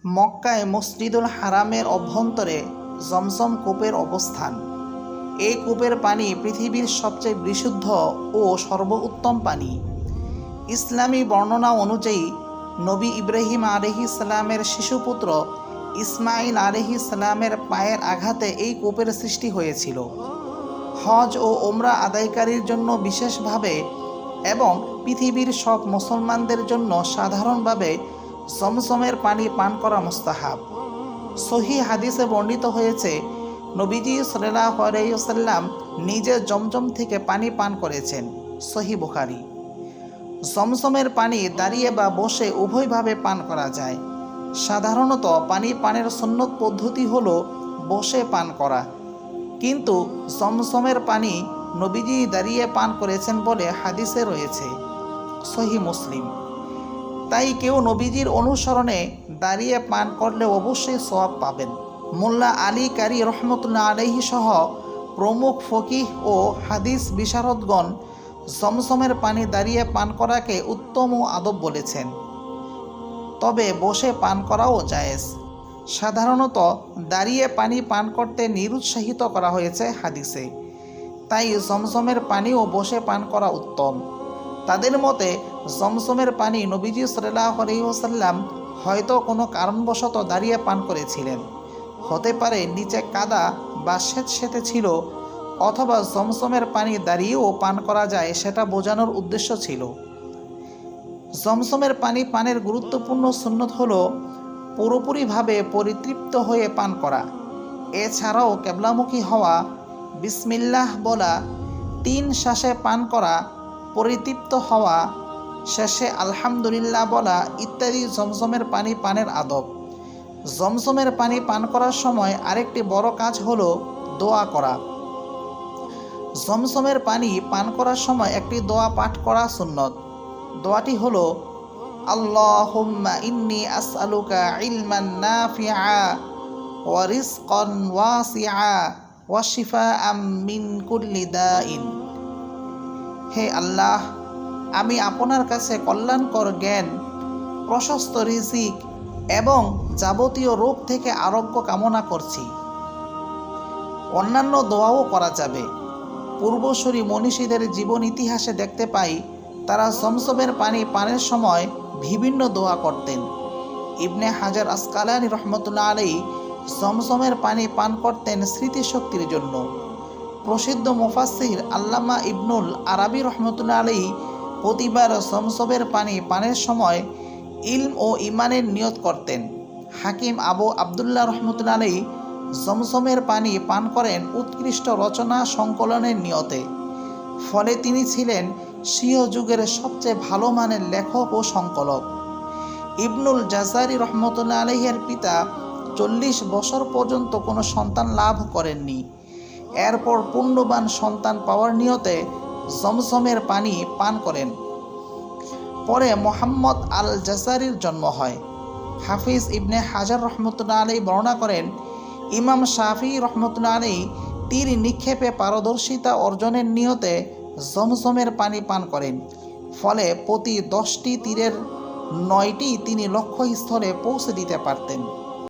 মক্কায় মসজিদুল হারামের অভ্যন্তরে জমজম কূপের অবস্থান। এই কূপের পানি পৃথিবীর সবচেয়ে বিশুদ্ধ ও সর্বোত্তম পানি। ইসলামী বর্ণনা অনুযায়ী নবী ইব্রাহিম আলাইহিসসালামের শিশুপুত্র ইসমাইল আলাইহিসসালামের পায়ের আঘাতে এই কূপের সৃষ্টি হয়েছিল। হজ ও ওমরা আদায়কারীর জন্য বিশেষভাবে এবং পৃথিবীর সব মুসলমানদের জন্য সাধারণভাবে জমজমের পানি পান করা মুস্তাহাব। সহিহ হাদিসে বর্ণিত হয়েছে, নবীজি সাল্লাল্লাহু আলাইহি ওয়াসাল্লাম নিজে জমজম থেকে পানি পান করেছেন। সহিহ বুখারী। জমজমের পানি দাঁড়িয়ে বা বসে উভয়ভাবে পান করা যায়। সাধারণত পানি পানের সুন্নত পদ্ধতি হলো বসে পান করা, কিন্তু জমজমের পানি নবীজি দাঁড়িয়ে পান করেছেন বলে হাদিসে রয়েছে। সহিহ মুসলিম। তাই কেউ নবীজির অনুসরণে দাঁড়িয়ে পান করলে অবশ্যই সওয়াব পাবেন। মোল্লা আলী কারি রহমতুল্লাহ আলাইহি সহ প্রমুখ ফকিহ ও হাদিস বিশারদগণ জমজমের পানি দাঁড়িয়ে পান করাকে উত্তম ও আদব বলেছেন, তবে বসে পান করাও জায়েজ। সাধারণত দাঁড়িয়ে পানি পান করতে নিরুৎসাহিত করা হয়েছে হাদিসে, তাই জমজমের পানিও বসে পান করা উত্তম। তাদের মতে জমজমের পানি নবীজি সাল্লাল্লাহু আলাইহি ওয়াসাল্লাম হয়তো কোনো কারণবশত দাঁড়িয়ে পান করেছিলেন। হতে পারে নিচে কাদা বা স্যাঁতসেঁতে ছিল, অথবা জমজমের পানি দাঁড়িয়েও পান করা যায় সেটা বোঝানোর উদ্দেশ্য ছিল। জমজমের পানি পানের গুরুত্বপূর্ণ সুন্নত হলো পুরোপুরিভাবে পরিতৃপ্ত হয়ে পান করা। এছাড়াও কেবলামুখী হওয়া, বিসমিল্লাহ বলা, 3 শ্বাসে পান করা, পরিতৃপ্ত হওয়া, শেষে আলহামদুলিল্লাহ বলা ইত্যাদি জমজমের পানি পানের আদব। জমজমের পানি পান করার সময় আরেকটি বড় কাজ হলো দোয়া করা। জমজমের পানি পান করার সময় একটি দোয়া পাঠ করা সুন্নত। দোয়াটি হলো, আল্লাহুম্মা ইন্নী আসআলুকা ইলমান নাফিআ ওয়া রিজকান ওয়াসিআ ওয়া শিফাআম মিন কুল্লি দাইন। হে আল্লাহ, আমি আপনার কাছে কল্যাণকর জ্ঞান, প্রশস্ত রিজিক এবং যাবতীয় রোগ থেকে আরোগ্য কামনা করছি। অন্যান্য দোয়াও করা যাবে। পূর্বসূরি মনীষীদের জীবন ইতিহাসে দেখতে পাই, তারা জমজমের পানি পানের সময় বিভিন্ন দোয়া করতেন। ইবনে হাজার আসকালানি রহমতুল্লাহ আলাইহি জমজমের পানি পান করতেন স্মৃতিশক্তির জন্য। প্রসিদ্ধ মুফাসসির আল্লামা ইবনুল আরাবি রহমতুল্লাহ আলাইহি প্রতিবার জমজমের পানি পানের সময় ইলম ও ইমানের নিয়ত করতেন। হাকিম আবু আবদুল্লাহ রহমতুল্লাহ আলাইহি জমজমের পানি পান করেন উৎকৃষ্ট রচনা সংকলনের নিয়তে। ফলে তিনি ছিলেন স্বীয় যুগের সবচেয়ে ভালো মানের লেখক ও সংকলক। ইবনুল জাজারি রহমতুল্লাহ আলাইহির পিতা 40 বছর পর্যন্ত কোনো সন্তান লাভ করেননি। এরপর পুণ্যবান সন্তান পাওয়ার নিয়তে জমজমের পানি পান করেন। পরে মোহাম্মদ আল জাজারির জন্ম হয়। হাফিজ ইবনে হাজার রহমতুল্লাহ আলাইহি বর্ণনা করেন, ইমাম শাফিঈ রহমতুল্লাহ আলাইহি তীর নিক্ষেপে পারদর্শিতা অর্জনের নিয়তে জমজমের পানি পান করেন। ফলে প্রতি 10টি তীরের 9টি তিনি লক্ষ্যস্থলে পৌঁছে দিতে পারতেন।